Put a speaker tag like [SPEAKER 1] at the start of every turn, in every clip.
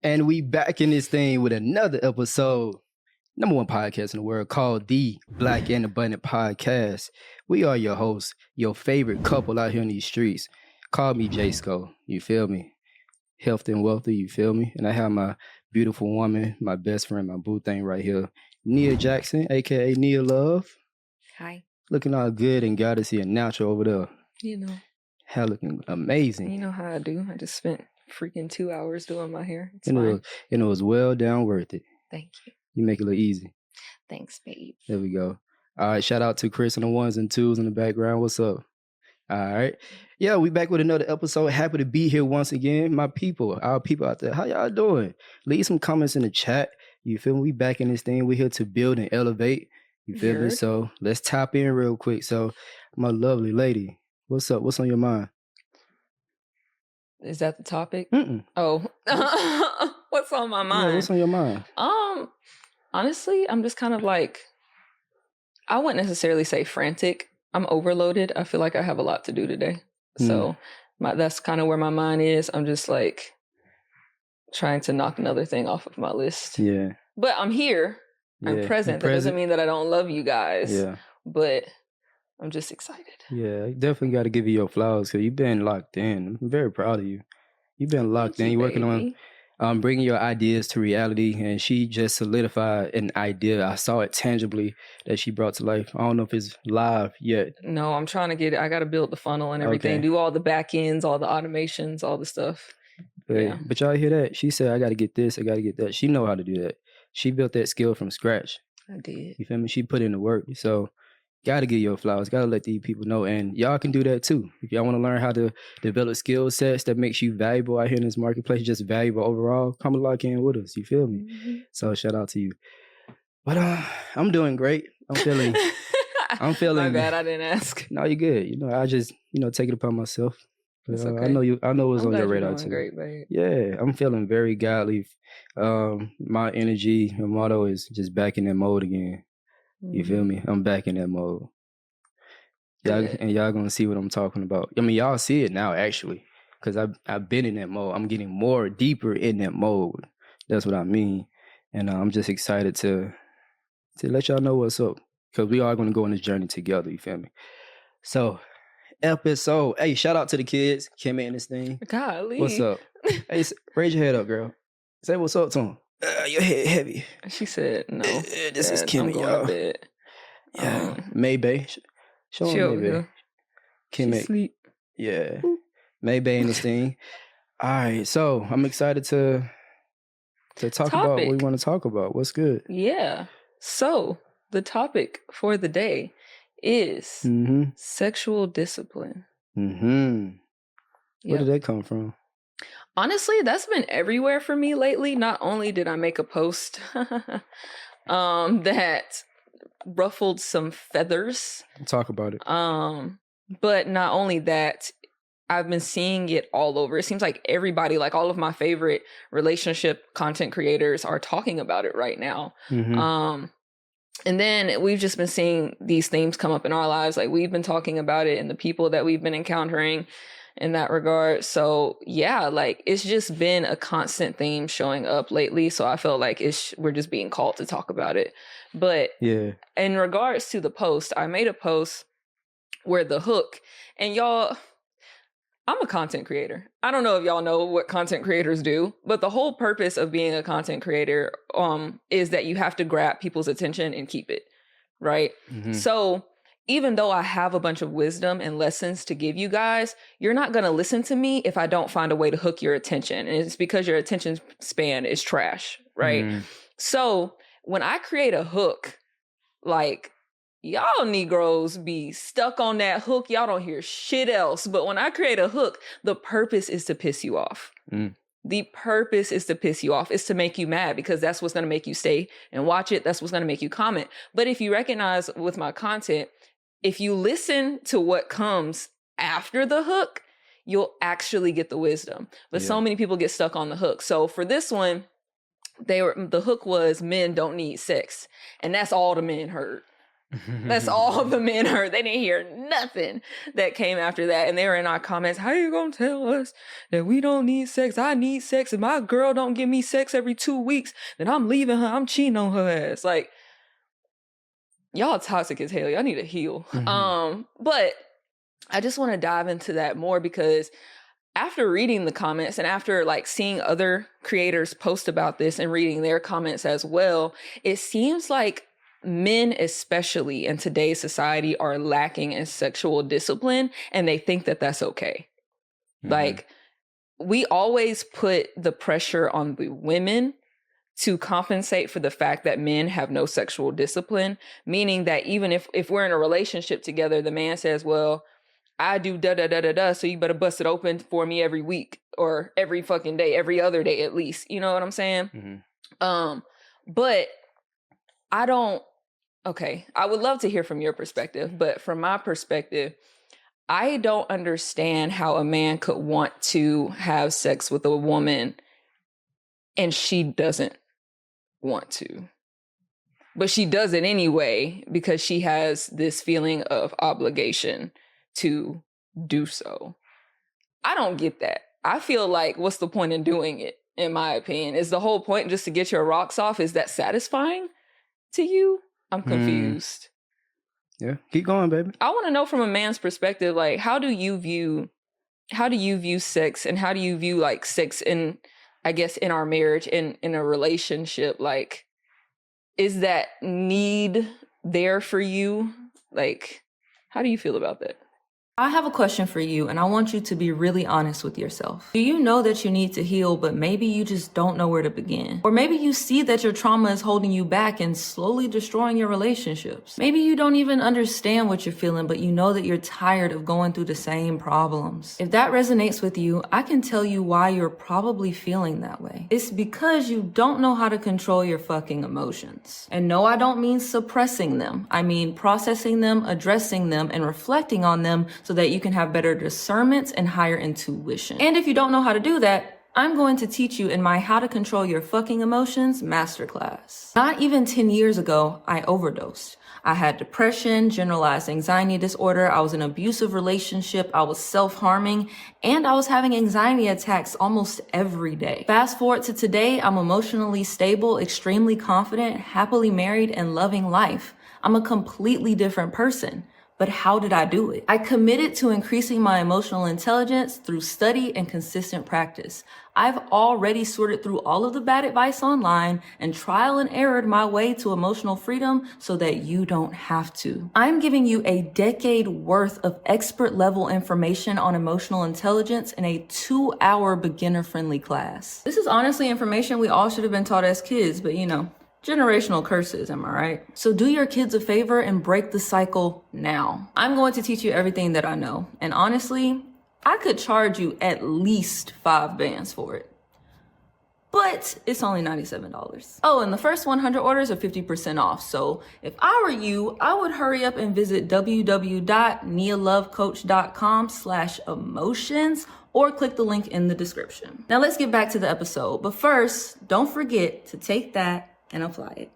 [SPEAKER 1] And we back in this thing with another episode. Number one podcast in the world called the Black and Abundant Podcast. We are your hosts, your favorite couple out here in these streets. Call me JaySko, you feel me? Healthy and wealthy, you feel me? And I have my beautiful woman, my best friend, my boo thing right here, Nia Jackson, aka Nia Love.
[SPEAKER 2] Hi.
[SPEAKER 1] Looking all good and goddessy and natural over there.
[SPEAKER 2] You know.
[SPEAKER 1] Hell, looking amazing.
[SPEAKER 2] You know how I do. I just spent freaking 2 hours doing my hair. It's
[SPEAKER 1] and
[SPEAKER 2] fine.
[SPEAKER 1] It was well down worth it.
[SPEAKER 2] Thank you.
[SPEAKER 1] You make it look easy.
[SPEAKER 2] Thanks, babe.
[SPEAKER 1] There we go. All right, shout out to Chris and the ones and twos in the background. What's up? All right. Yeah, we back with another episode. Happy to be here once again. My people, our people out there, how y'all doing? Leave some comments in the chat. You feel me? We back in this thing. We're here to build and elevate. You feel me? So let's tap in real quick. So my lovely lady, what's up? What's on your mind?
[SPEAKER 2] Is that the topic?
[SPEAKER 1] Mm-mm.
[SPEAKER 2] Oh. What's on my mind?
[SPEAKER 1] Yeah, what's on your mind?
[SPEAKER 2] Honestly, I'm just kind of like, I wouldn't necessarily say frantic. I'm overloaded. I feel like I have a lot to do today. So that's kind of where my mind is. I'm just like trying to knock another thing off of my list.
[SPEAKER 1] Yeah.
[SPEAKER 2] But I'm here.
[SPEAKER 1] Yeah.
[SPEAKER 2] I'm present. That doesn't mean that I don't love you guys.
[SPEAKER 1] Yeah.
[SPEAKER 2] But I'm just excited.
[SPEAKER 1] Yeah, I definitely got to give you your flowers because you've been locked in. I'm very proud of you. You've been locked in. You're working on bringing your ideas to reality, and she just solidified an idea. I saw it tangibly that she brought to life. I don't know if it's live yet.
[SPEAKER 2] No, I'm trying to get it. I got to build the funnel and everything, do all the back ends, all the automations, all the stuff.
[SPEAKER 1] But y'all hear that? She said, I got to get this, I got to get that. She know how to do that. She built that skill from scratch.
[SPEAKER 2] I did.
[SPEAKER 1] You feel me? She put in the work. So got to give your flowers. Got to let these people know. And y'all can do that too. If y'all want to learn how to develop skill sets that makes you valuable out here in this marketplace, just valuable overall, come and lock in with us. You feel me? Mm-hmm. So shout out to you. But I'm doing great. I'm feeling.
[SPEAKER 2] My bad, I didn't ask.
[SPEAKER 1] No, you're good. You know, I just take it upon myself.
[SPEAKER 2] It's okay.
[SPEAKER 1] I know it's on your radar too.
[SPEAKER 2] Great, babe.
[SPEAKER 1] Yeah, I'm feeling very godly. My energy, my motto is just back in that mode again. You feel me? I'm back in that mode. Y'all gonna see what I'm talking about. I mean, y'all see it now actually, because I've been in that mode. I'm getting more deeper in that mode. That's what I mean, and I'm just excited to let y'all know what's up, because we are gonna go on this journey together. You feel me? So, episode. Hey, shout out to the kids. Kim in this thing.
[SPEAKER 2] Golly,
[SPEAKER 1] what's up? Hey, raise your head up, girl. Say what's up to them. Your head heavy.
[SPEAKER 2] She said, "No,
[SPEAKER 1] this is Kim, y'all." Yeah, Maybe. Show them Maybe. Kim,
[SPEAKER 2] sleep.
[SPEAKER 1] Yeah, Maybe in this thing. All right, so I'm excited to talk about what we want to talk about. What's good?
[SPEAKER 2] Yeah. So the topic for the day is sexual discipline.
[SPEAKER 1] Where did that come from?
[SPEAKER 2] Honestly, that's been everywhere for me lately. Not only did I make a post that ruffled some feathers.
[SPEAKER 1] Talk about it.
[SPEAKER 2] But not only that, I've been seeing it all over. It seems like everybody, like all of my favorite relationship content creators are talking about it right now. And then we've just been seeing these themes come up in our lives. Like we've been talking about it and the people that we've been encountering in that regard. So yeah, like it's just been a constant theme showing up lately. So I felt like we're just being called to talk about it. But in regards to the post, I made a post where the hook, and y'all, I'm a content creator. I don't know if y'all know what content creators do, but the whole purpose of being a content creator is that you have to grab people's attention and keep it, right? So even though I have a bunch of wisdom and lessons to give you guys, you're not going to listen to me if I don't find a way to hook your attention. And it's because your attention span is trash, right? So when I create a hook, like y'all Negroes be stuck on that hook. Y'all don't hear shit else. But when I create a hook, the purpose is to piss you off. The purpose is to piss you off. It's to make you mad, because that's what's going to make you stay and watch it. That's what's going to make you comment. But if you recognize with my content, if you listen to what comes after the hook, you'll actually get the wisdom. But so many people get stuck on the hook. So for this one, the hook was men don't need sex. And that's all the men heard. That's all the men heard. They didn't hear nothing that came after that. And they were in our comments, how you gonna tell us that we don't need sex? I need sex. If my girl don't give me sex every 2 weeks, then I'm leaving her. I'm cheating on her ass. Like, y'all toxic as hell. Y'all need to heal. But I just want to dive into that more because after reading the comments and after like seeing other creators post about this and reading their comments as well, it seems like men, especially in today's society, are lacking in sexual discipline, and they think that that's okay. Like, we always put the pressure on the women to compensate for the fact that men have no sexual discipline, meaning that even if we're in a relationship together, the man says, well, I do da-da-da-da-da, so you better bust it open for me every week or every fucking day, every other day at least. You know what I'm saying? But I don't, okay, I would love to hear from your perspective, but from my perspective, I don't understand how a man could want to have sex with a woman and she doesn't want to. But she does it anyway because she has this feeling of obligation to do so. I don't get that. I feel like, what's the point in doing it, in my opinion? Is the whole point just to get your rocks off? Is that satisfying to you? I'm confused.
[SPEAKER 1] Yeah, keep going, baby.
[SPEAKER 2] I want to know from a man's perspective, like, how do you view sex, and how do you view like sex in, I guess, in our marriage, in a relationship? Like, is that need there for you? Like, how do you feel about that?
[SPEAKER 3] I have a question for you, and I want you to be really honest with yourself. Do you know that you need to heal, but maybe you just don't know where to begin? Or maybe you see that your trauma is holding you back and slowly destroying your relationships. Maybe you don't even understand what you're feeling, but you know that you're tired of going through the same problems. If that resonates with you, I can tell you why you're probably feeling that way. It's because you don't know how to control your fucking emotions. And no, I don't mean suppressing them. I mean processing them, addressing them, and reflecting on them so that you can have better discernment and higher intuition. And if you don't know how to do that, I'm going to teach you in my How to Control Your Fucking Emotions Masterclass. Not even 10 years ago, I overdosed. I had depression, generalized anxiety disorder, I was in an abusive relationship, I was self-harming, and I was having anxiety attacks almost every day. Fast forward to today, I'm emotionally stable, extremely confident, happily married, and loving life. I'm a completely different person. But how did I do it? I committed to increasing my emotional intelligence through study and consistent practice. I've already sorted through all of the bad advice online and trial and errored my way to emotional freedom so that you don't have to. I'm giving you a decade worth of expert level information on emotional intelligence in a 2-hour beginner friendly class. This is honestly information we all should have been taught as kids, but you know, generational curses, am I right? So do your kids a favor and break the cycle now. I'm going to teach you everything that I know. And honestly, I could charge you at least 5 bands for it. But it's only $97. Oh, and the first 100 orders are 50% off. So if I were you, I would hurry up and visit www.nialovecoach.com/emotions or click the link in the description. Now let's get back to the episode. But first, don't forget to take that and apply it.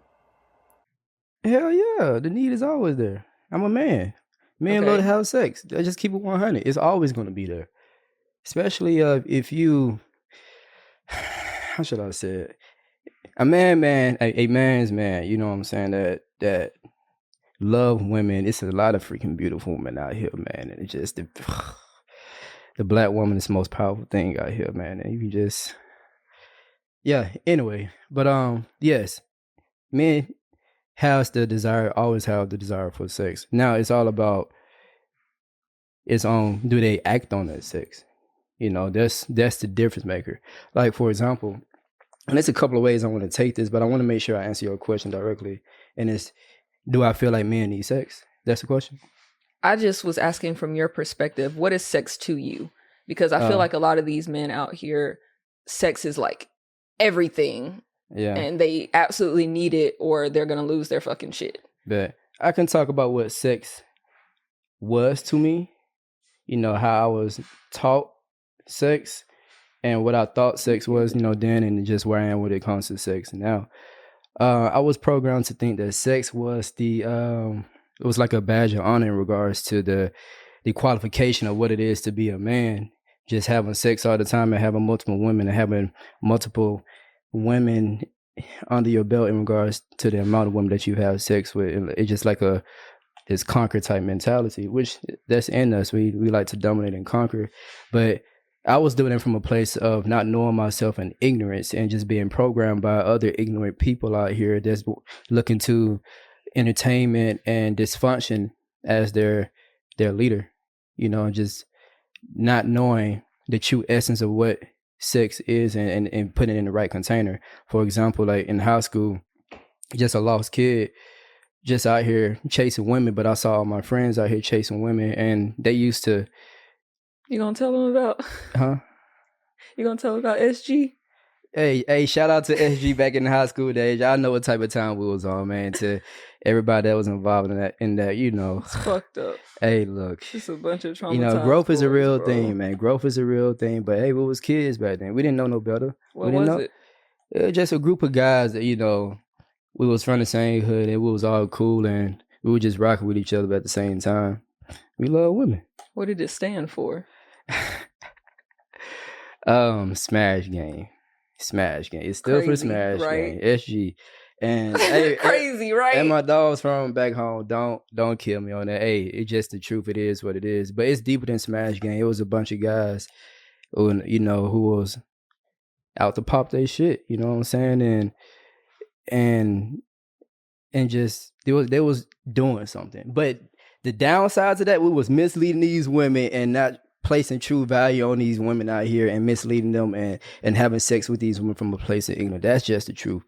[SPEAKER 1] Hell yeah, the need is always there. I'm a man. Men love to have sex. I just keep it 100. It's always going to be there. Especially if you, how should I say it? A man's man, you know what I'm saying, that love women. It's a lot of freaking beautiful women out here, man. And it's just the black woman is the most powerful thing out here, man. And you can just, yeah, anyway. But yes, men always have the desire for sex. Now it's all about do they act on that sex? You know, that's the difference maker. Like, for example, and there's a couple of ways I want to take this, but I want to make sure I answer your question directly. And it's, do I feel like men need sex? That's the question.
[SPEAKER 2] I just was asking from your perspective, what is sex to you? Because I feel like a lot of these men out here, sex is like everything. Yeah. And they absolutely need it or they're going to lose their fucking shit.
[SPEAKER 1] But I can talk about what sex was to me. You know, how I was taught sex and what I thought sex was, you know, then, and just where I am when it comes to sex now. I was programmed to think that sex was the it was like a badge of honor in regards to the qualification of what it is to be a man. Just having sex all the time and having multiple women and having multiple women under your belt in regards to the amount of women that you have sex with. It's just like this conquer type mentality, which that's in us. We like to dominate and conquer. But I was doing it from a place of not knowing myself and ignorance and just being programmed by other ignorant people out here that's looking to entertainment and dysfunction as their leader, and just not knowing the true essence of what sex is and putting it in the right container. For example, like in high school, just a lost kid just out here chasing women, but I saw all my friends out here chasing women, and they used to.
[SPEAKER 2] You gonna tell them about?
[SPEAKER 1] Huh?
[SPEAKER 2] You gonna tell them about SG?
[SPEAKER 1] Hey! Shout out to SG back in the high school days. Y'all know what type of time we was on, man. To everybody that was involved in that,
[SPEAKER 2] It's fucked up.
[SPEAKER 1] Hey, look,
[SPEAKER 2] it's a bunch of traumatized
[SPEAKER 1] growth is a real
[SPEAKER 2] bro.
[SPEAKER 1] thing, man. Growth is a real thing. But hey, we was kids back then. We didn't know no better.
[SPEAKER 2] What was it?
[SPEAKER 1] It was just a group of guys that we was from the same hood and we was all cool and we were just rocking with each other at the same time. We love women.
[SPEAKER 2] What did it stand for?
[SPEAKER 1] Smash Game. It's still
[SPEAKER 2] Crazy,
[SPEAKER 1] for Smash
[SPEAKER 2] right?
[SPEAKER 1] Game. SG. And hey,
[SPEAKER 2] crazy, right?
[SPEAKER 1] And my dogs from back home, don't kill me on that. Hey, it's just the truth. It is what it is. But it's deeper than Smash Game. It was a bunch of guys who was out to pop their shit. You know what I'm saying? And just they was doing something. But the downsides of that, we was misleading these women and not placing true value on these women out here and misleading them and having sex with these women from a place of ignorance. That's just the truth.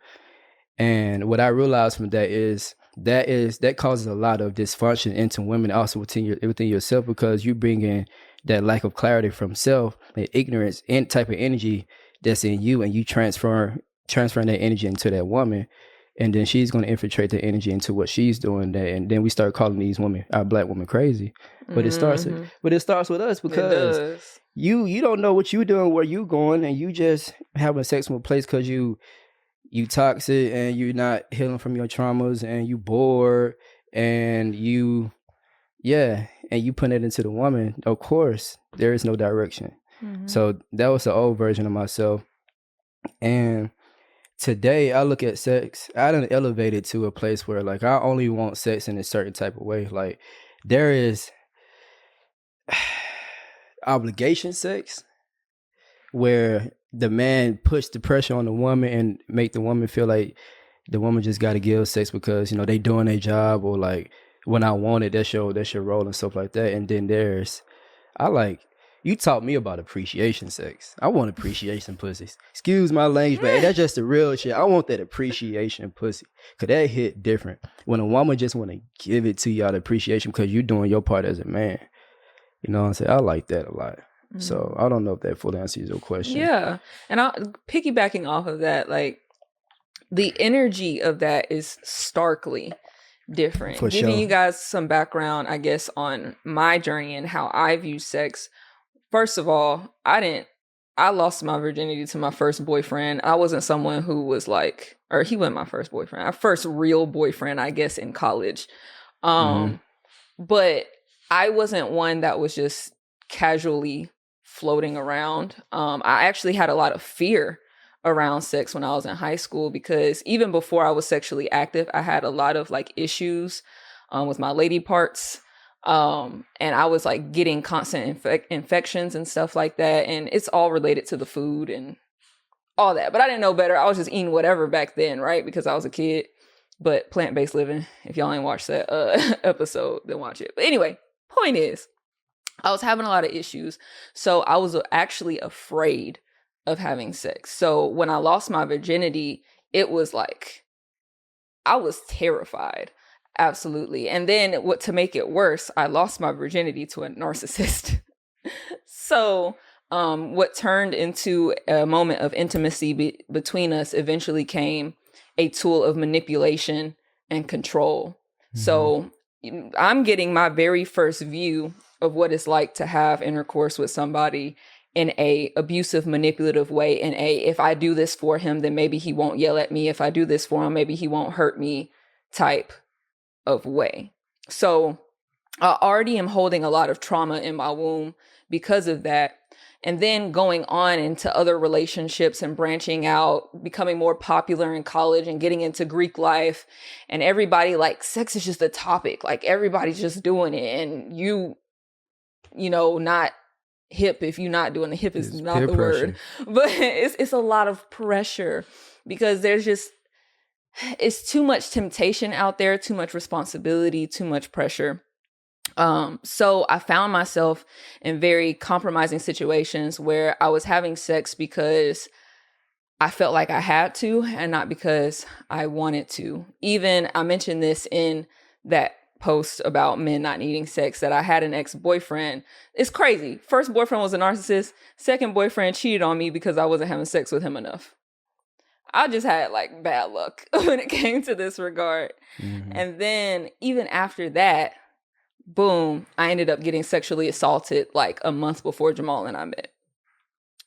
[SPEAKER 1] And what I realized from that is that causes a lot of dysfunction into women, also within yourself, because you bring in that lack of clarity from self, the ignorance and type of energy that's in you, and you transferring that energy into that woman. And then she's going to infiltrate the energy into what she's doing there. And then we start calling these women, our black women, crazy. But it starts with us, because you don't know what you're doing, where you going, and you just having sex in a place because you toxic and you're not healing from your traumas and you bored and you put it into the woman. Of course, there is no direction. Mm-hmm. So that was the old version of myself. And today, I look at sex, I done elevated to a place where, like, I only want sex in a certain type of way. Like, there is obligation sex, where the man puts the pressure on the woman and make the woman feel like the woman just got to give sex because, they doing their job, or, like, when I want it, that's your role and stuff like that. And then you taught me about appreciation sex. I want appreciation pussies. Excuse my language, but that's just the real shit. I want that appreciation pussy. Because that hit different. When a woman just want to give it to you out of appreciation because you're doing your part as a man. You know what I'm saying? I like that a lot. Mm-hmm. So I don't know if that fully answers your question.
[SPEAKER 2] Yeah. And piggybacking off of that, like, the energy of that is starkly different.
[SPEAKER 1] For
[SPEAKER 2] Giving
[SPEAKER 1] sure.
[SPEAKER 2] you guys some background, I guess, on my journey and how I view sex. First of all, I lost my virginity to my first boyfriend. I wasn't someone who was like, or he wasn't my first boyfriend. Our first real boyfriend, I guess, in college. But I wasn't one that was just casually floating around. I actually had a lot of fear around sex when I was in high school, because even before I was sexually active, I had a lot of like issues with my lady parts. And I was like getting constant infections and stuff like that. And it's all related to the food and all that. But I didn't know better. I was just eating whatever back then, right? Because I was a kid. But plant-based living, if y'all ain't watched that episode, then watch it. But anyway, point is, I was having a lot of issues. So I was actually afraid of having sex. So when I lost my virginity, it was like, I was terrified. Absolutely. And then to make it worse, I lost my virginity to a narcissist. So what turned into a moment of intimacy between us eventually came a tool of manipulation and control. Mm-hmm. So I'm getting my very first view of what it's like to have intercourse with somebody in a abusive, manipulative way, in if I do this for him, then maybe he won't yell at me. If I do this for him, maybe he won't hurt me type of way. So I already am holding a lot of trauma in my womb because of that. And then going on into other relationships and branching out, becoming more popular in college and getting into Greek life. And everybody, like, sex is just a topic. Like, everybody's just doing it. And you know, not hip if you're not doing it. Hip is not the word. But it's a lot of pressure because it's too much temptation out there, too much responsibility, too much pressure. So I found myself in very compromising situations where I was having sex because I felt like I had to and not because I wanted to. Even I mentioned this in that post about men not needing sex, that I had an ex-boyfriend. It's crazy. First boyfriend was a narcissist. Second boyfriend cheated on me because I wasn't having sex with him enough. I just had like bad luck when it came to this regard. Mm-hmm. And then even after that, boom, I ended up getting sexually assaulted like a month before Jamal and I met.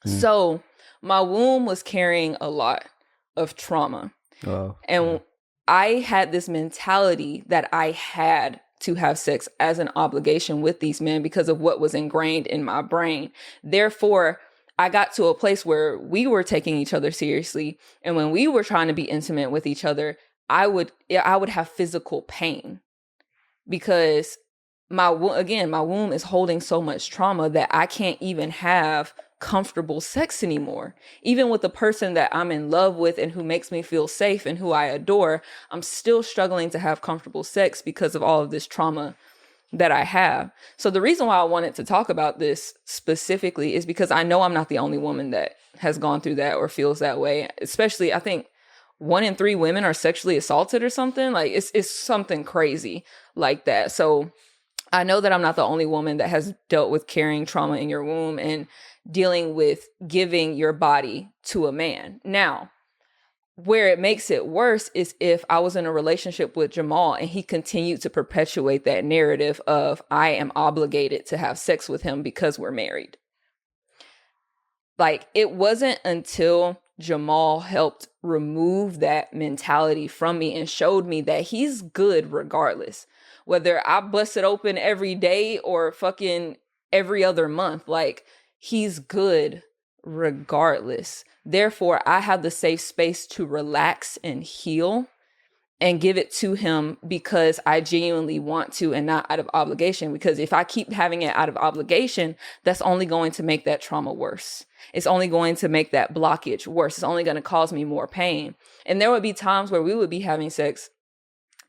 [SPEAKER 2] So my womb was carrying a lot of trauma. And I had this mentality that I had to have sex as an obligation with these men because of what was ingrained in my brain. Therefore, I got to a place where we were taking each other seriously. And when we were trying to be intimate with each other, I would have physical pain because my womb is holding so much trauma that I can't even have comfortable sex anymore. Even with the person that I'm in love with and who makes me feel safe and who I adore, I'm still struggling to have comfortable sex because of all of this trauma that I have. So the reason why I wanted to talk about this specifically is because I know I'm not the only woman that has gone through that or feels that way. Especially, I think 1 in 3 women are sexually assaulted or something. Like it's something crazy like that. So I know that I'm not the only woman that has dealt with carrying trauma in your womb and dealing with giving your body to a man. Now, where it makes it worse is if I was in a relationship with Jamal and he continued to perpetuate that narrative of I am obligated to have sex with him because we're married. Like, it wasn't until Jamal helped remove that mentality from me and showed me that he's good regardless. Whether I bust it open every day or fucking every other month, like, he's good regardless. Therefore, I have the safe space to relax and heal and give it to him because I genuinely want to and not out of obligation. Because if I keep having it out of obligation, that's only going to make that trauma worse. It's only going to make that blockage worse. It's only going to cause me more pain. And there would be times where we would be having sex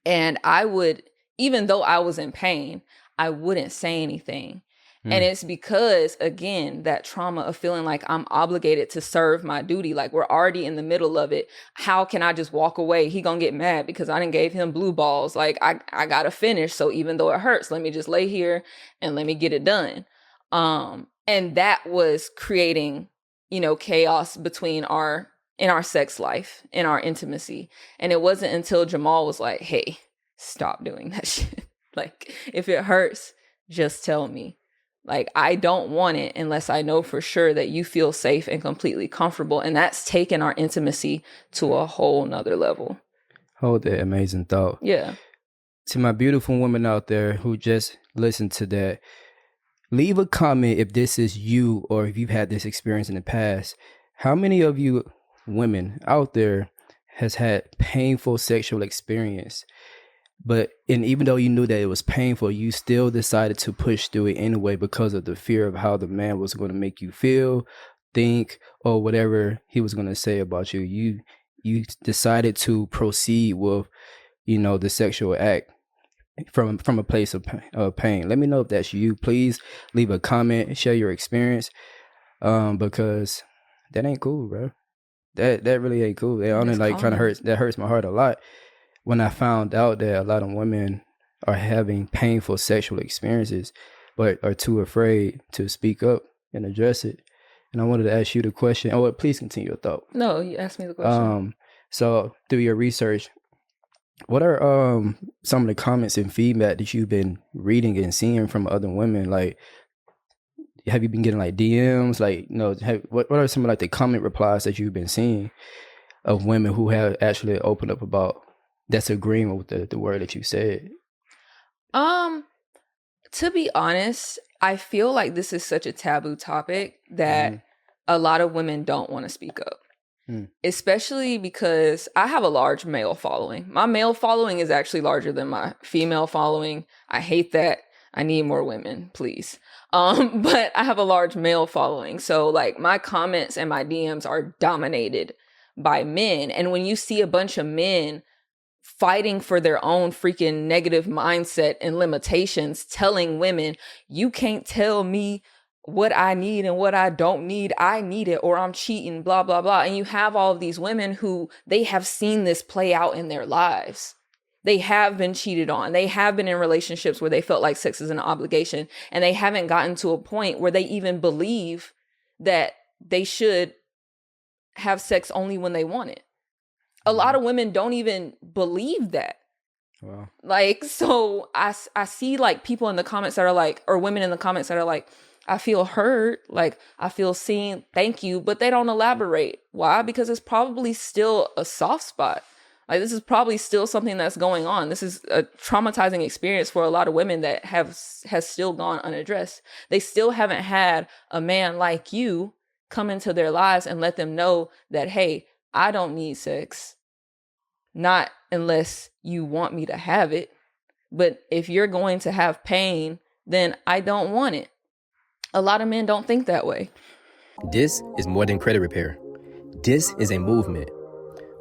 [SPEAKER 2] and I would, even though I was in pain, I wouldn't say anything. And it's because, again, that trauma of feeling like I'm obligated to serve my duty. Like, we're already in the middle of it. How can I just walk away? He gonna get mad because I didn't gave him blue balls. Like, I gotta finish. So even though it hurts, let me just lay here and let me get it done. And that was creating, chaos between in our sex life, in our intimacy. And it wasn't until Jamal was like, hey, stop doing that shit. Like, if it hurts, just tell me. Like, I don't want it unless I know for sure that you feel safe and completely comfortable. And that's taken our intimacy to a whole nother level.
[SPEAKER 1] Hold that amazing thought.
[SPEAKER 2] Yeah.
[SPEAKER 1] To my beautiful women out there who just listened to that, leave a comment if this is you or if you've had this experience in the past. How many of you women out there has had painful sexual experience? And even though you knew that it was painful, you still decided to push through it anyway because of the fear of how the man was going to make you feel, think, or whatever he was going to say about you. You decided to proceed with, the sexual act from a place of pain. Let me know if that's you. Please leave a comment, share your experience, because that ain't cool, bro. That really ain't cool. It only kind of hurts. That hurts my heart a lot. When I found out that a lot of women are having painful sexual experiences, but are too afraid to speak up and address it. And I wanted to ask you the question. Oh, please continue your thought.
[SPEAKER 2] No, you asked me the question.
[SPEAKER 1] So through your research, what are some of the comments and feedback that you've been reading and seeing from other women? Like, have you been getting like DMs? Like, what are some of like the comment replies that you've been seeing of women who have actually opened up about that's agreeing with the word that you said?
[SPEAKER 2] To be honest, I feel like this is such a taboo topic that a lot of women don't want to speak up. Especially because I have a large male following. My male following is actually larger than my female following. I hate that. I need more women, please. But I have a large male following. So like my comments and my DMs are dominated by men. And when you see a bunch of men fighting for their own freaking negative mindset and limitations, telling women, you can't tell me what I need and what I don't need. I need it or I'm cheating, blah, blah, blah. And you have all of these women who they have seen this play out in their lives. They have been cheated on. They have been in relationships where they felt like sex is an obligation, and they haven't gotten to a point where they even believe that they should have sex only when they want it. A lot of women don't even believe that.
[SPEAKER 1] Wow.
[SPEAKER 2] Like, so I see like people in the comments that are like, or women in the comments that are like, I feel hurt, like I feel seen, thank you, but they don't elaborate. Why? Because it's probably still a soft spot. Like this is probably still something that's going on. This is a traumatizing experience for a lot of women that has still gone unaddressed. They still haven't had a man like you come into their lives and let them know that, hey, I don't need sex. Not unless you want me to have it. But if you're going to have pain, then I don't want it. A lot of men don't think that way.
[SPEAKER 4] This is more than credit repair. This is a movement.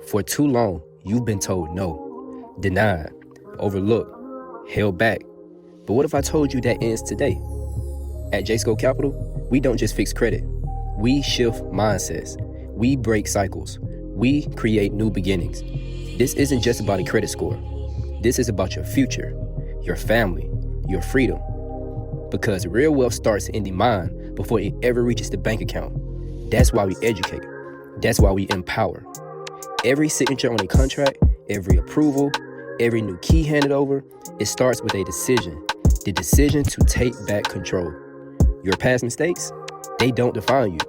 [SPEAKER 4] For too long, you've been told no, denied, overlooked, held back. But what if I told you that ends today? At JaySko Capital, we don't just fix credit. We shift mindsets. We break cycles. We create new beginnings. This isn't just about a credit score. This is about your future, your family, your freedom. Because real wealth starts in the mind before it ever reaches the bank account. That's why we educate. That's why we empower. Every signature on a contract, every approval, every new key handed over, it starts with a decision. The decision to take back control. Your past mistakes, they don't define you.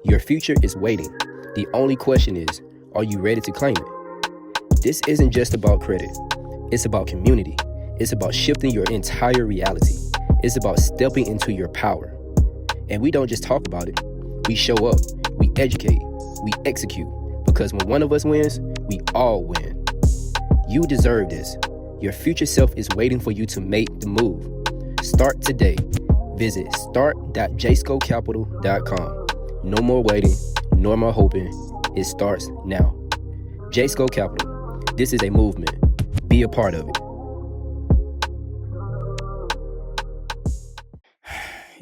[SPEAKER 4] Your future is waiting. The only question is, are you ready to claim it? This isn't just about credit. It's about community. It's about shifting your entire reality. It's about stepping into your power. And we don't just talk about it. We show up. We educate. We execute. Because when one of us wins, we all win. You deserve this. Your future self is waiting for you to make the move. Start today. Visit start.jayskocapital.com. No more waiting. No more hoping. It starts now. JaySko Capital. This is a movement. Be a part of it.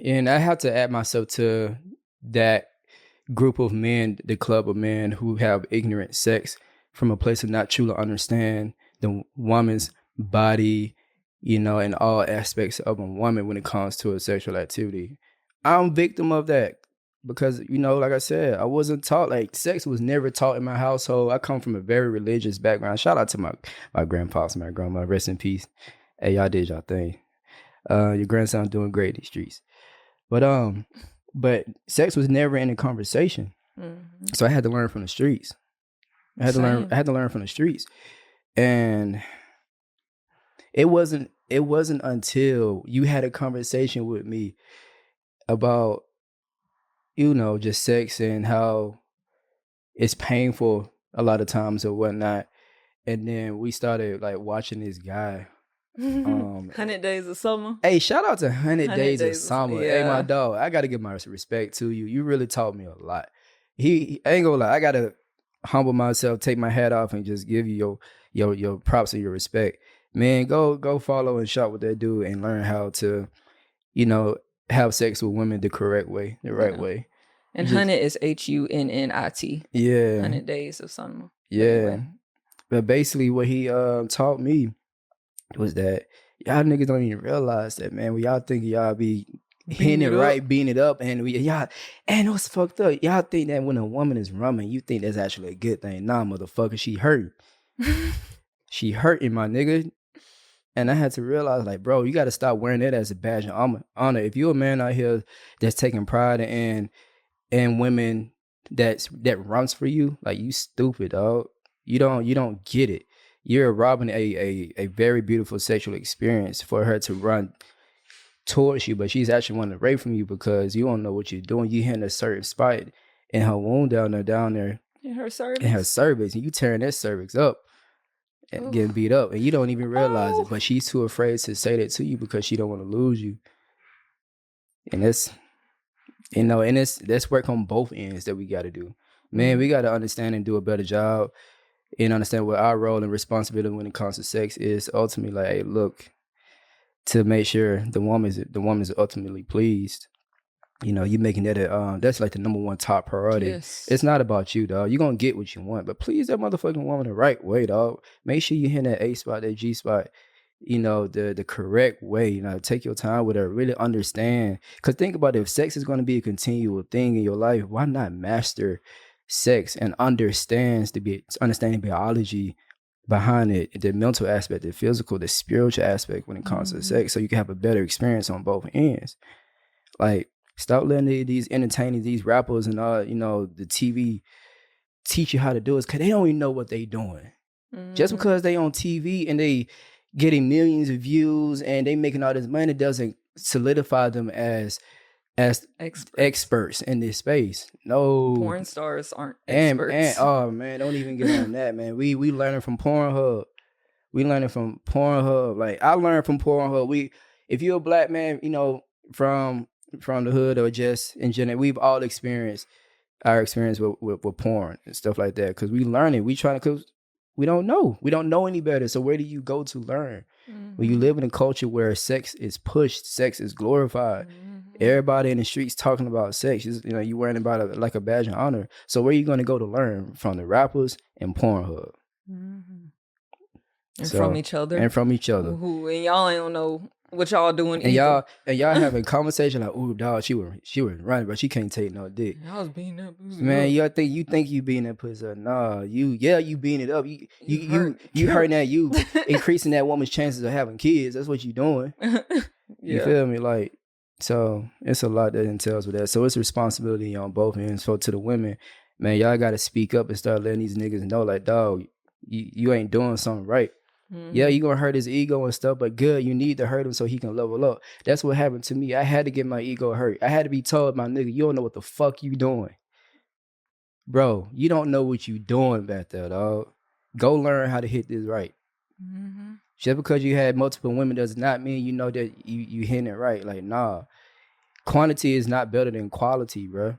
[SPEAKER 1] And I have to add myself to that group of men, the club of men who have ignorant sex from a place of not truly understand the woman's body, you know, and all aspects of a woman when it comes to a sexual activity. I'm victim of that because, you know, like I said, I wasn't taught, like sex was never taught in my household. I come from a very religious background. Shout out to my grandpops and my grandma, rest in peace. Hey, y'all did y'all thing. Your grandson doing great in these streets. But sex was never in the conversation. Mm-hmm. So I had to learn from the streets. I had to learn from the streets. And it wasn't until you had a conversation with me about, you know, just sex and how it's painful a lot of times or whatnot. And then we started like watching this guy.
[SPEAKER 2] 100 Days of Summer.
[SPEAKER 1] Hey, shout out to 100 Days of Summer. Yeah. Hey, my dog, I got to give my respect to you. You really taught me a lot. He ain't gonna lie, I got to humble myself, take my hat off and just give you your props and your respect. Man, go follow and shop with that dude and learn how to, you know, have sex with women the correct way, the right way.
[SPEAKER 2] And Hunnit is HUNNIT.
[SPEAKER 1] Yeah.
[SPEAKER 2] 100 Days of Summer.
[SPEAKER 1] Yeah. Anyway. But basically what he taught me was that y'all niggas don't even realize that, man. When y'all think y'all be hitting it right, beating it up, and and what's fucked up, y'all think that when a woman is rumming, you think that's actually a good thing. Nah, motherfucker, she hurt. She hurting, my nigga. And I had to realize, like, bro, you got to stop wearing that as a badge of honor. If you're a man out here that's taking pride in women that runs for you, like, you stupid, dog. You don't get it. you're robbing a very beautiful sexual experience for her to run towards you, but she's actually running away from you because you don't know what you're doing. You hitting a certain spot in her wound down there
[SPEAKER 2] in her cervix,
[SPEAKER 1] and you tearing that cervix up and getting beat up, and you don't even realize it. But she's too afraid to say that to you because she don't want to lose you. And that's, you know, and that's work on both ends that we got to do. Man, we got to understand and do a better job and understand what our role and responsibility when it comes to sex is. Ultimately, like, hey, look, to make sure the woman is ultimately pleased. You know, you making that that's like the number one top priority.
[SPEAKER 2] Yes.
[SPEAKER 1] It's not about you, dog. You're gonna get what you want, but please that motherfucking woman the right way, dog. Make sure you hit that A spot, that G spot, you know, the correct way. You know, take your time with her, really understand. Because think about it, if sex is gonna be a continual thing in your life, why not master sex and understand biology behind it, the mental aspect, the physical, the spiritual aspect when it comes to sex, so you can have a better experience on both ends. Like, stop letting these entertainers, these rappers and you know, the TV teach you how to do it, because they don't even know what they doing. Just because they on TV and they getting millions of views and they making all this money doesn't solidify them as experts in this space. No,
[SPEAKER 2] porn stars aren't experts.
[SPEAKER 1] And oh man, don't even get on that, man. We learning from Pornhub. Like, I learned from Pornhub. If you're a black man, you know, from the hood or just in general, we've all experienced our experience with porn and stuff like that, because we learn it. We trying to, because we don't know any better. So where do you go to learn? When you live in a culture where sex is pushed, sex is glorified, everybody in the streets talking about sex, you know, you wearing about it like a badge of honor. So where are you going to go to learn? From the rappers and Pornhub.
[SPEAKER 2] And from each other. Who, and y'all ain't know what y'all doing
[SPEAKER 1] and y'all having conversation like, ooh, dog, she was running, but she can't take no dick.
[SPEAKER 2] I was beating that pussy.
[SPEAKER 1] Man, you think you beating that pussy up. Nah, you beating it up. You hurting that, you increasing that woman's chances of having kids. That's what you doing. You feel me? Like, so it's a lot that entails with that. So it's responsibility on both ends. So to the women, man, y'all gotta speak up and start letting these niggas know, like, dog, you ain't doing something right. Yeah, you gonna hurt his ego and stuff, but good, you need to hurt him so he can level up. That's what happened to me. I had to get my ego hurt. I had to be told, my nigga, you don't know what the fuck you doing. Bro, you don't know what you doing back there, dog. Go learn how to hit this right. Just because you had multiple women does not mean you know that you hitting it right. Like, nah. Quantity is not better than quality, bro.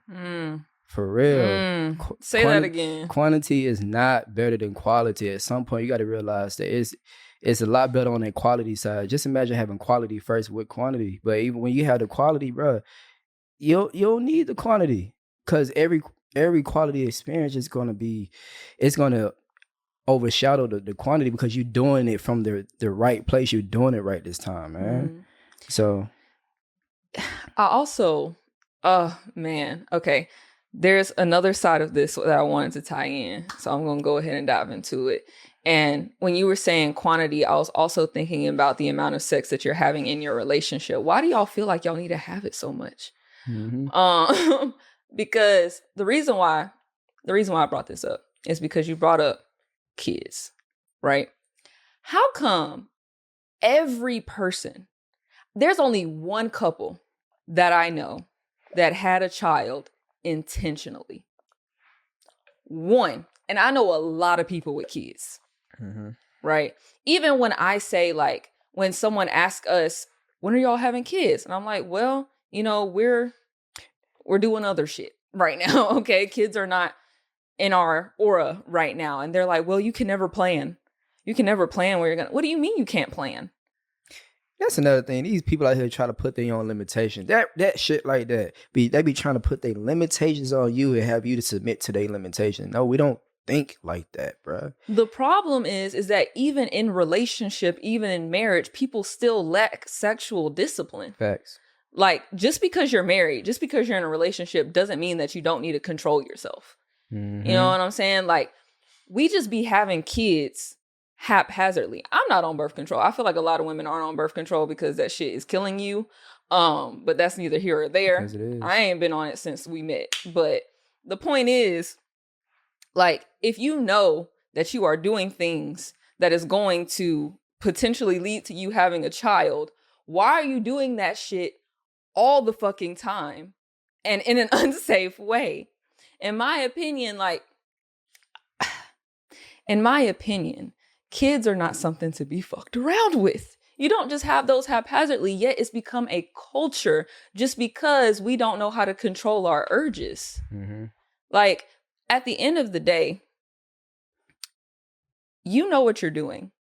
[SPEAKER 1] For real.
[SPEAKER 2] Say that again.
[SPEAKER 1] Quantity is not better than quality. At some point, you got to realize that it's a lot better on the quality side. Just imagine having quality first with quantity. But even when you have the quality, bro, you don't need the quantity, because every quality experience is going to overshadow the quantity, because you're doing it from the right place. You're doing it right this time, man. So
[SPEAKER 2] I also, man, okay. There's another side of this that I wanted to tie in. So I'm going to go ahead and dive into it. And when you were saying quantity, I was also thinking about the amount of sex that you're having in your relationship. Why do y'all feel like y'all need to have it so much? Because the reason why I brought this up is because you brought up kids, right? How come every person, there's only one couple that I know that had a child intentionally. One. And I know a lot of people with kids, right? Even when I say, like, when someone asks us, when are y'all having kids? And I'm like, well, you know, we're doing other shit right now. Okay. Kids are not in our aura right now. And they're like, well, you can never plan. You can never plan where you're going to, what do you mean you can't plan?
[SPEAKER 1] That's another thing. These people out here try to put their own limitations. That shit like that. They be trying to put their limitations on you and have you to submit to their limitations. No, we don't think like that, bro.
[SPEAKER 2] The problem is that even in relationship, even in marriage, people still lack sexual discipline.
[SPEAKER 1] Facts.
[SPEAKER 2] Like, just because you're married, just because you're in a relationship doesn't mean that you don't need to control yourself. You know what I'm saying? Like, we just be having kids haphazardly. I'm not on birth control. I feel like a lot of women aren't on birth control because that shit is killing you. But that's neither here or there. I ain't been on it since we met. But the point is, like, if you know that you are doing things that is going to potentially lead to you having a child, why are you doing that shit all the fucking time and in an unsafe way? In my opinion, kids are not something to be fucked around with. You don't just have those haphazardly, yet it's become a culture just because we don't know how to control our urges.
[SPEAKER 1] Mm-hmm.
[SPEAKER 2] Like, at the end of the day, you know what you're doing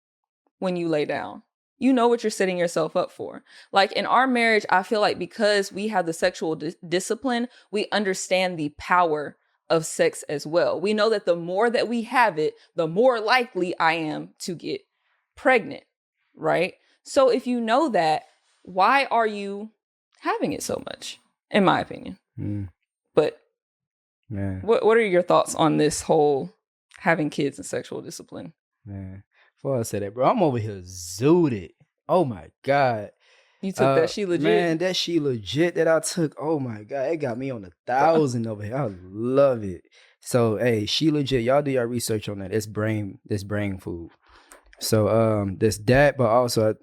[SPEAKER 2] when you lay down. You know what you're setting yourself up for. Like, in our marriage, I feel like because we have the sexual discipline, we understand the power of sex as well. We know that the more that we have it, the more likely I am to get pregnant, right? So if you know that, why are you having it so much, in my opinion? But
[SPEAKER 1] man,
[SPEAKER 2] what are your thoughts on this whole having kids and sexual discipline?
[SPEAKER 1] Man, before I say that, bro, I'm over here zooted. Oh my God.
[SPEAKER 2] You took that She Legit?
[SPEAKER 1] Man, that She Legit that I took, oh my God, it got me on 1,000 over here. I love it. So, hey, She Legit, y'all do your research on that. It's brain food. So, there's that, but also I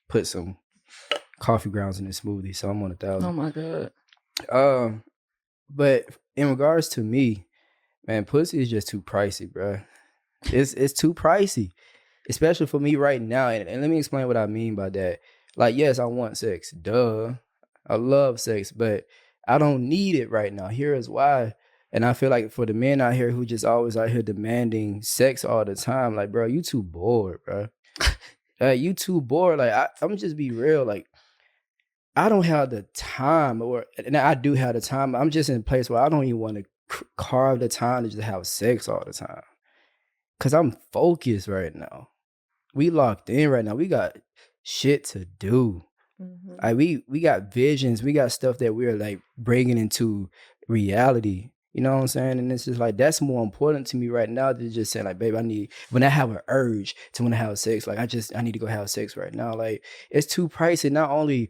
[SPEAKER 1] put some coffee grounds in this smoothie, so I'm on 1,000.
[SPEAKER 2] Oh my God.
[SPEAKER 1] But in regards to me, man, pussy is just too pricey, bro. It's too pricey, especially for me right now. And let me explain what I mean by that. Like, yes, I want sex. Duh. I love sex, but I don't need it right now. Here is why. And I feel like for the men out here who just always out here demanding sex all the time, like, bro, you too bored, bro. You too bored. Like, I'm just be real. Like, I don't have the time, and I do have the time. I'm just in a place where I don't even want to carve the time to just have sex all the time. Cause I'm focused right now. We locked in right now. We got shit to do.
[SPEAKER 2] Mm-hmm.
[SPEAKER 1] Like we got visions. We got stuff that we're like bringing into reality. You know what I'm saying? And it's just like, that's more important to me right now than just saying like, babe, when I have an urge to want to have sex, like I need to go have sex right now. Like, it's too pricey, not only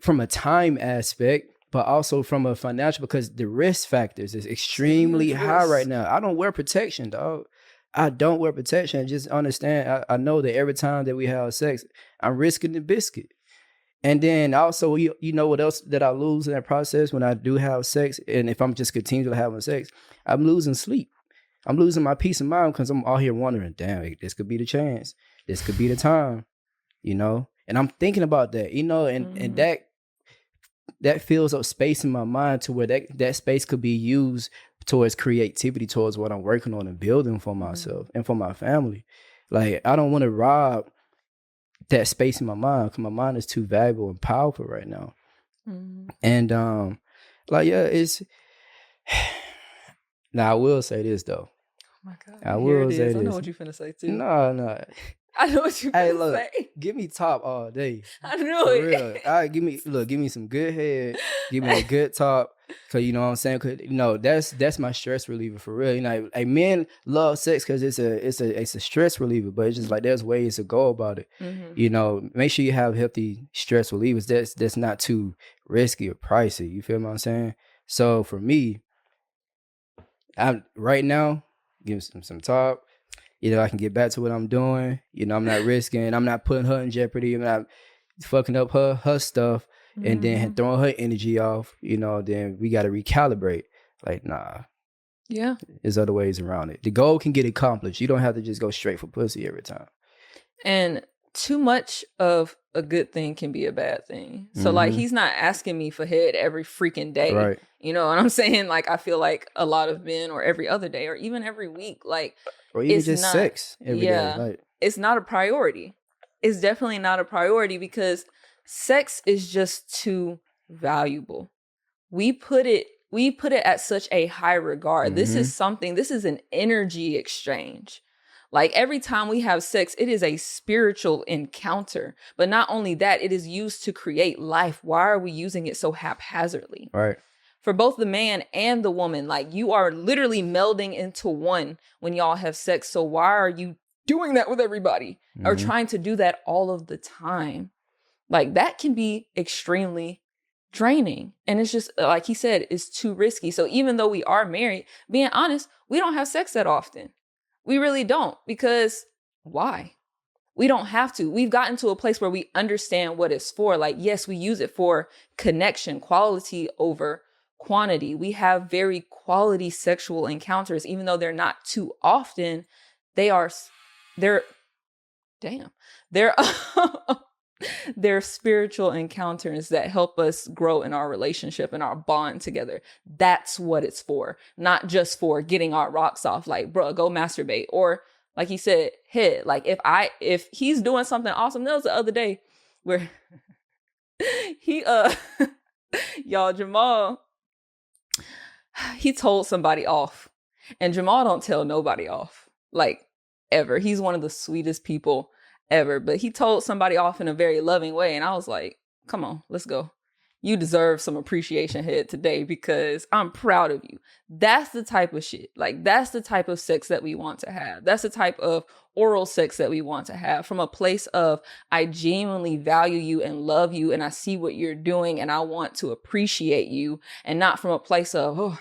[SPEAKER 1] from a time aspect, but also from a financial, because the risk factors is extremely high right now. I don't wear protection, dog. I don't wear protection. Just understand, I know that every time that we have sex, I'm risking the biscuit. And then also, you know what else that I lose in that process when I do have sex? And if I'm just continually having sex, I'm losing sleep. I'm losing my peace of mind because I'm out here wondering, damn, this could be the chance. This could be the time, you know? And I'm thinking about that, you know, and that fills up space in my mind to where that space could be used towards creativity, towards what I'm working on and building for myself and for my family. Like, I don't want to rob that space in my mind because my mind is too valuable and powerful right now. And like, yeah, it's now I will say this though.
[SPEAKER 2] Oh my God.
[SPEAKER 1] I will say this.
[SPEAKER 2] I know what you're finna say too.
[SPEAKER 1] No.
[SPEAKER 2] I know what you're finna say.
[SPEAKER 1] Give me top all day.
[SPEAKER 2] I knew
[SPEAKER 1] For
[SPEAKER 2] it.
[SPEAKER 1] real. All right, give me some good head. Give me a good top. Cause you know what I'm saying? Cause you know, that's my stress reliever for real. You know, like men love sex because it's a stress reliever, but it's just like there's ways to go about it. You know, make sure you have healthy stress relievers that's not too risky or pricey. You feel what I'm saying? So for me, I'm right now, give some top. You know, I can get back to what I'm doing. You know, I'm not risking, I'm not putting her in jeopardy. I'm not fucking up her stuff and then throwing her energy off. You know, then we got to recalibrate. Like, nah.
[SPEAKER 2] Yeah.
[SPEAKER 1] There's other ways around it. The goal can get accomplished. You don't have to just go straight for pussy every time.
[SPEAKER 2] And too much of a good thing can be a bad thing. So like, he's not asking me for head every freaking day.
[SPEAKER 1] Right.
[SPEAKER 2] You know what I'm saying? Like, I feel like a lot of men, or every other day, or even every week, like,
[SPEAKER 1] or even
[SPEAKER 2] it's
[SPEAKER 1] just
[SPEAKER 2] not,
[SPEAKER 1] sex every day. Like,
[SPEAKER 2] it's not a priority. It's definitely not a priority because sex is just too valuable. We put it at such a high regard. This is an energy exchange. Like, every time we have sex, it is a spiritual encounter. But not only that, it is used to create life. Why are we using it so haphazardly?
[SPEAKER 1] right.
[SPEAKER 2] For both the man and the woman, like, you are literally melding into one when y'all have sex. So why are you doing that with everybody or trying to do that all of the time? Like, that can be extremely draining. And it's just, like he said, it's too risky. So even though we are married, being honest, we don't have sex that often. We really don't, because why? We don't have to. We've gotten to a place where we understand what it's for. Like, yes, we use it for connection, quality over quantity. We have very quality sexual encounters, even though they're not too often. They're they're spiritual encounters that help us grow in our relationship and our bond together. That's what it's for. Not just for getting our rocks off. Like, bro, go masturbate. Or like he said, head. Like if he's doing something awesome. That was the other day where he y'all, Jamal, he told somebody off. And Jamal don't tell nobody off. Like, ever. He's one of the sweetest people ever. But he told somebody off in a very loving way. And I was like, come on, let's go. You deserve some appreciation head today because I'm proud of you. That's the type of shit. Like, that's the type of sex that we want to have. That's the type of oral sex that we want to have from a place of, I genuinely value you and love you and I see what you're doing and I want to appreciate you, and not from a place of, oh,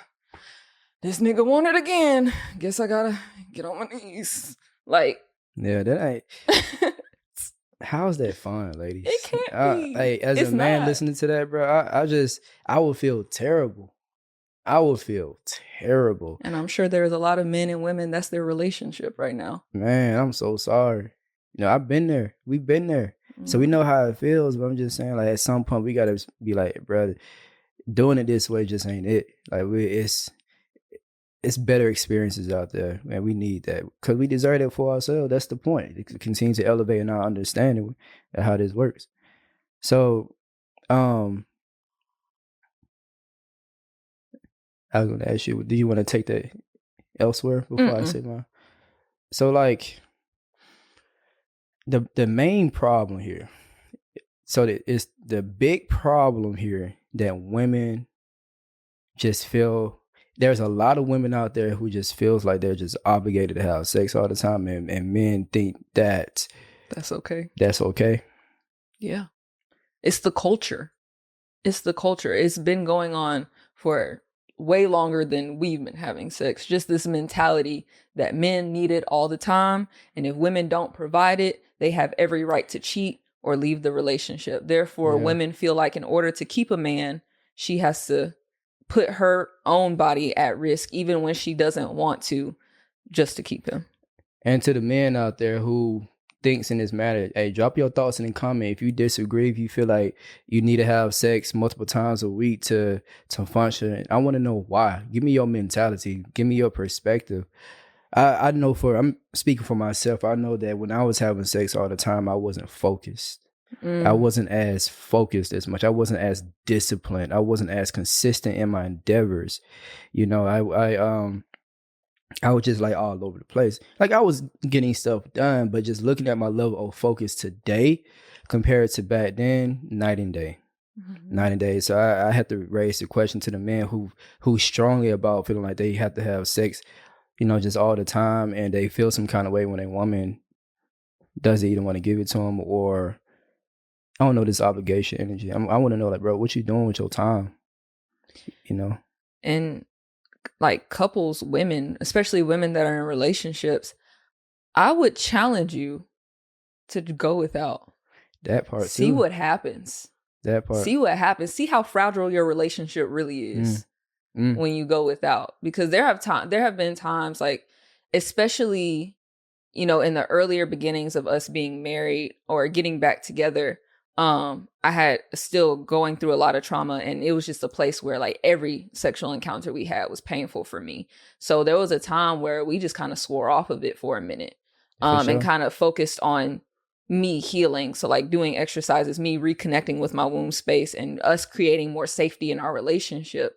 [SPEAKER 2] this nigga want it again. Guess I gotta get on my knees. Like,
[SPEAKER 1] yeah, that ain't. How's that fun, ladies?
[SPEAKER 2] It can't be.
[SPEAKER 1] Hey, as
[SPEAKER 2] It's
[SPEAKER 1] a man
[SPEAKER 2] not.
[SPEAKER 1] listening to that, bro, I would feel terrible. I would feel terrible.
[SPEAKER 2] And I'm sure there's a lot of men and women that's their relationship right now.
[SPEAKER 1] Man, I'm so sorry. You know, I've been there. We've been there. So we know how it feels, but I'm just saying, like, at some point we gotta be like, brother, doing it this way just ain't it. Like, it's better experiences out there, man. We need that because we deserve it for ourselves. That's the point. It continues to elevate in our understanding of how this works. So, I was going to ask you, do you want to take that elsewhere before I say mine? So, like, the main problem here. So it's the big problem here that women just feel. There's a lot of women out there who just feels like they're just obligated to have sex all the time, and men think that
[SPEAKER 2] that's okay.
[SPEAKER 1] That's okay.
[SPEAKER 2] Yeah. It's the culture. It's the culture. It's been going on for way longer than we've been having sex. Just this mentality that men need it all the time. And if women don't provide it, they have every right to cheat or leave the relationship. Therefore, women feel like in order to keep a man, she has to put her own body at risk, even when she doesn't want to, just to keep him.
[SPEAKER 1] And to the men out there who thinks in this matter, hey, drop your thoughts in the comment. If you disagree, if you feel like you need to have sex multiple times a week to function, I want to know why. Give me your mentality. Give me your perspective. I know I'm speaking for myself. I know that when I was having sex all the time, I wasn't focused. I wasn't as focused as much. I wasn't as disciplined. I wasn't as consistent in my endeavors. You know, I was just like all over the place. Like I was getting stuff done, but just looking at my level of focus today compared to back then, night and day. Night and day. So I had to raise the question to the men who's strongly about feeling like they have to have sex, you know, just all the time, and they feel some kind of way when a woman doesn't even want to give it to them, or I don't know, this obligation energy. I want to know, like, bro, what you doing with your time? You know?
[SPEAKER 2] And like couples, women, especially women that are in relationships, I would challenge you to go without.
[SPEAKER 1] That part.
[SPEAKER 2] See
[SPEAKER 1] too.
[SPEAKER 2] what happens.
[SPEAKER 1] That part.
[SPEAKER 2] See what happens. See how fragile your relationship really is when you go without. Because there have been times, like, especially, you know, in the earlier beginnings of us being married or getting back together, I had still going through a lot of trauma, and it was just a place where like every sexual encounter we had was painful for me. So there was a time where we just kind of swore off of it for a minute, and kind of focused on me healing. So like doing exercises, me reconnecting with my womb space, and us creating more safety in our relationship.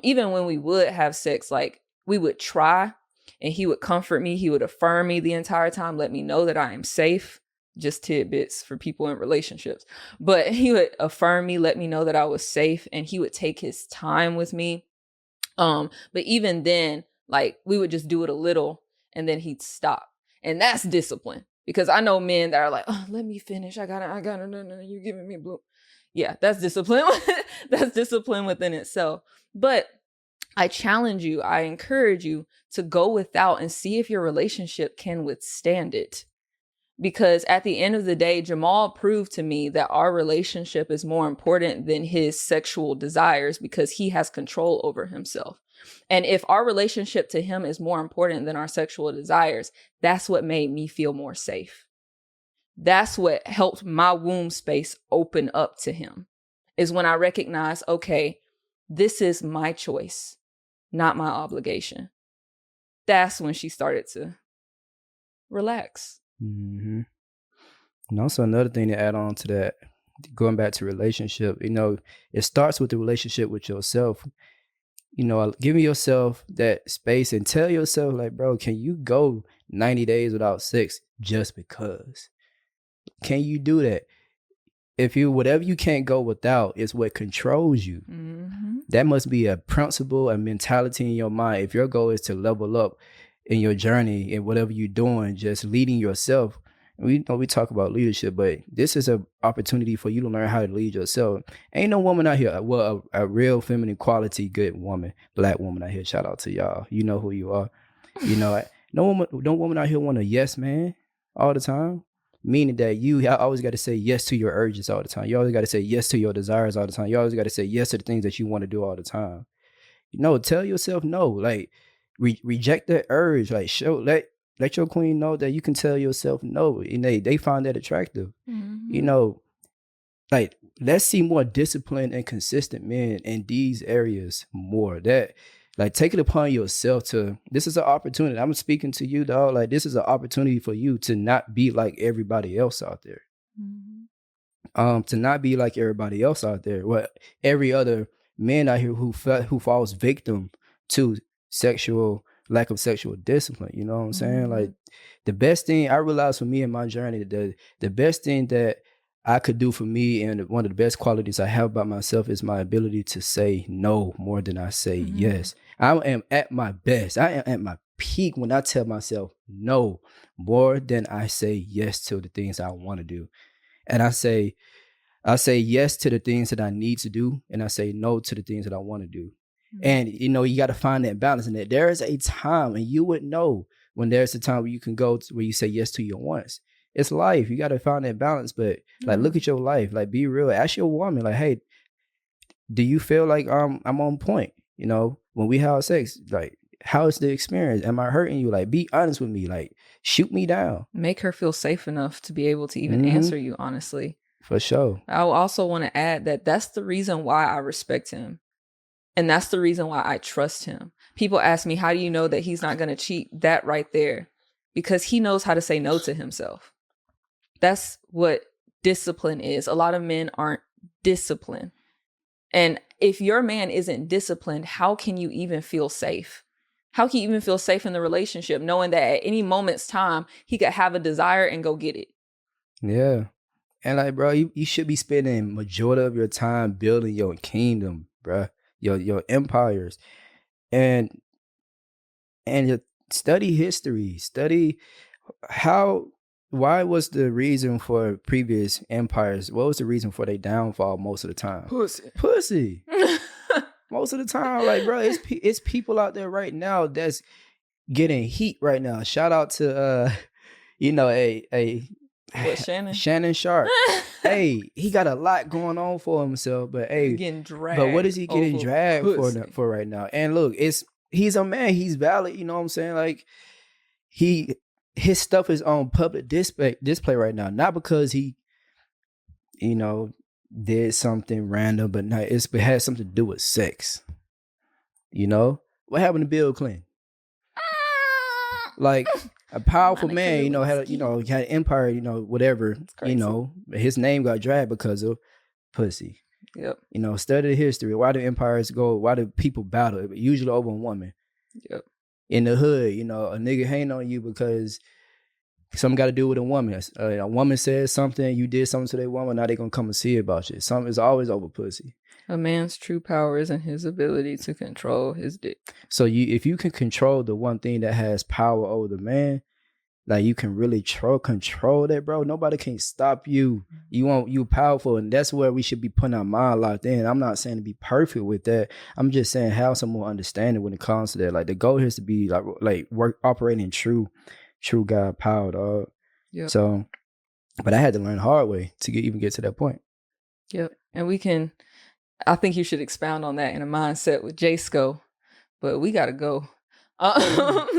[SPEAKER 2] Even when we would have sex, like we would try, and he would comfort me. He would affirm me the entire time, let me know that I am safe. Just tidbits for people in relationships. But he would affirm me, let me know that I was safe, and he would take his time with me. But even then, like we would just do it a little and then he'd stop. And that's discipline. Because I know men that are like, oh, let me finish. I gotta, no, you're giving me blue. Yeah, that's discipline. That's discipline within itself. But I challenge you, I encourage you to go without and see if your relationship can withstand it. Because at the end of the day, Jamal proved to me that our relationship is more important than his sexual desires because he has control over himself. And if our relationship to him is more important than our sexual desires, that's what made me feel more safe. That's what helped my womb space open up to him, is when I recognized, okay, this is my choice, not my obligation. That's when she started to relax.
[SPEAKER 1] Mm-hmm. And also another thing to add on to that, going back to relationship, it starts with the relationship with yourself. Giving yourself that space and tell yourself, like, bro, can you go 90 days without sex just because? Can you do that? If whatever you can't go without is what controls you. Mm-hmm. That must be a principle, a mentality in your mind. If your goal is to level up in your journey and whatever you're doing, just leading yourself. We talk about leadership, but this is an opportunity for you to learn how to lead yourself. Ain't no woman out here, well, a real feminine quality, good woman, black woman out here. Shout out to y'all. You know who you are. No woman out here want a yes man all the time. Meaning that you always got to say yes to your urges all the time. You always got to say yes to your desires all the time. You always got to say yes to the things that you want to do all the time. Tell yourself no. Like reject that urge. Like let your queen know that you can tell yourself no. And they find that attractive. Mm-hmm. Like let's see more disciplined and consistent men in these areas more. That like take it upon yourself to, this is an opportunity. I'm speaking to you, dog. Like this is an opportunity for you to not be like everybody else out there. Mm-hmm. To not be like everybody else out there. What every other man out here who falls victim to lack of sexual discipline. You know what I'm saying? Mm-hmm. Like the best thing I realized for me in my journey, the best thing that I could do for me, and one of the best qualities I have about myself, is my ability to say no more than I say mm-hmm. yes. I am at my best. I am at my peak when I tell myself no more than I say yes to the things I want to do. And I say yes to the things that I need to do, and I say no to the things that I want to do. Mm-hmm. And you got to find that balance in that. There is a time, and you would know when there's a time where you can go where you say yes to your wants. It's life. You got to find that balance. But like, look at your life. Like, be real. Ask your woman, like, hey, do you feel like I'm on point? When we have sex, like, how is the experience? Am I hurting you? Like, be honest with me. Like, shoot me down.
[SPEAKER 2] Make her feel safe enough to be able to even mm-hmm. answer you honestly.
[SPEAKER 1] For sure.
[SPEAKER 2] I also want to add that that's the reason why I respect him. And that's the reason why I trust him. People ask me, how do you know that he's not going to cheat? That right there. Because he knows how to say no to himself. That's what discipline is. A lot of men aren't disciplined. And if your man isn't disciplined, how can you even feel safe? How can you even feel safe in the relationship, knowing that at any moment's time, he could have a desire and go get it?
[SPEAKER 1] Yeah. And like, bro, you should be spending majority of your time building your kingdom, bro, your empires. And study history, study why was the reason for previous empires? What was the reason for their downfall most of the time? Pussy. Most of the time, like, bro, it's people out there right now that's getting heat right now. Shout out to Shannon Sharp. Hey, he got a lot going on for himself, but hey,
[SPEAKER 2] getting dragged.
[SPEAKER 1] But what is he getting dragged for right now? And look, he's a man. He's valid. You know what I'm saying? Like his stuff is on public display right now, not because he, did something random, but not, it has something to do with sex. What happened to Bill Clinton? Like a powerful man, had an empire, whatever, his name got dragged because of pussy.
[SPEAKER 2] Yep.
[SPEAKER 1] Study the history. Why do empires go? Why do people battle? Usually over a woman.
[SPEAKER 2] Yep.
[SPEAKER 1] In the hood, a nigga hang on you because something got to do with a woman. A woman says something, you did something to that woman, now they gonna come and see about you. Something is always over pussy.
[SPEAKER 2] A man's true power is in his ability to control his dick.
[SPEAKER 1] So if you can control the one thing that has power over the man, like you can really control that, bro. Nobody can stop you. You powerful, and that's where we should be putting our mind locked in. I'm not saying to be perfect with that. I'm just saying have some more understanding when it comes to that. Like the goal is to be like work operating true God power, dog.
[SPEAKER 2] Yep.
[SPEAKER 1] So, but I had to learn the hard way to even get to that point.
[SPEAKER 2] Yep. And I think you should expound on that in a mindset with JaySko, but we got to go.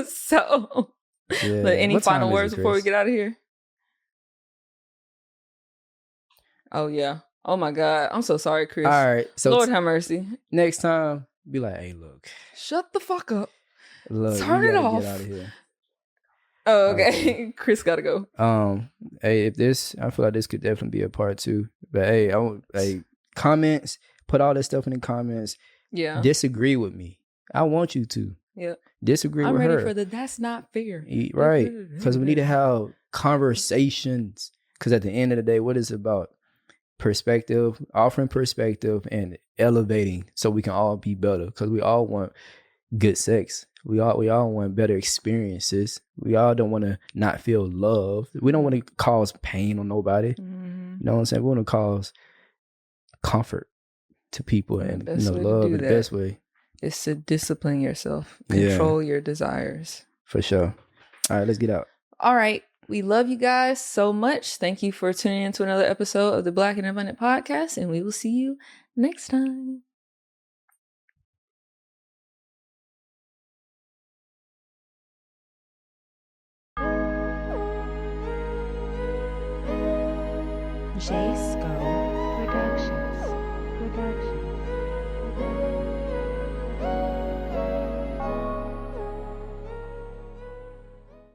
[SPEAKER 2] So,
[SPEAKER 1] Yeah.
[SPEAKER 2] but any
[SPEAKER 1] What time
[SPEAKER 2] final
[SPEAKER 1] is
[SPEAKER 2] words
[SPEAKER 1] it,
[SPEAKER 2] before we
[SPEAKER 1] Chris?
[SPEAKER 2] get out of here? Oh, yeah. Oh, my God. I'm so sorry, Chris.
[SPEAKER 1] All right. So
[SPEAKER 2] Lord have mercy.
[SPEAKER 1] next time, be like, hey, look.
[SPEAKER 2] Shut the fuck up.
[SPEAKER 1] Look,
[SPEAKER 2] Turn
[SPEAKER 1] we
[SPEAKER 2] it
[SPEAKER 1] gotta
[SPEAKER 2] off.
[SPEAKER 1] get out of here.
[SPEAKER 2] Oh, okay. Chris got to go.
[SPEAKER 1] Hey, I feel like this could definitely be a part 2. But hey, comments, put all this stuff in the comments.
[SPEAKER 2] Yeah.
[SPEAKER 1] Disagree with me. I want you to.
[SPEAKER 2] Yeah.
[SPEAKER 1] Disagree
[SPEAKER 2] I'm
[SPEAKER 1] with
[SPEAKER 2] ready
[SPEAKER 1] her.
[SPEAKER 2] for that's not fair.
[SPEAKER 1] Right. Because we need to have conversations. Because at the end of the day, what is it about? Perspective, offering perspective, and elevating so we can all be better. Because we all want good sex. We all want better experiences. We all don't want to not feel loved. We don't want to cause pain on nobody.
[SPEAKER 2] Mm-hmm.
[SPEAKER 1] You know what I'm saying? We want to cause comfort to people and love in the best way.
[SPEAKER 2] Is to discipline yourself, control your desires.
[SPEAKER 1] For sure. All right, let's get out.
[SPEAKER 2] All right. We love you guys so much. Thank you for tuning in to another episode of the Black and Abundant Podcast, and we will see you next time.
[SPEAKER 5] JaySko Productions.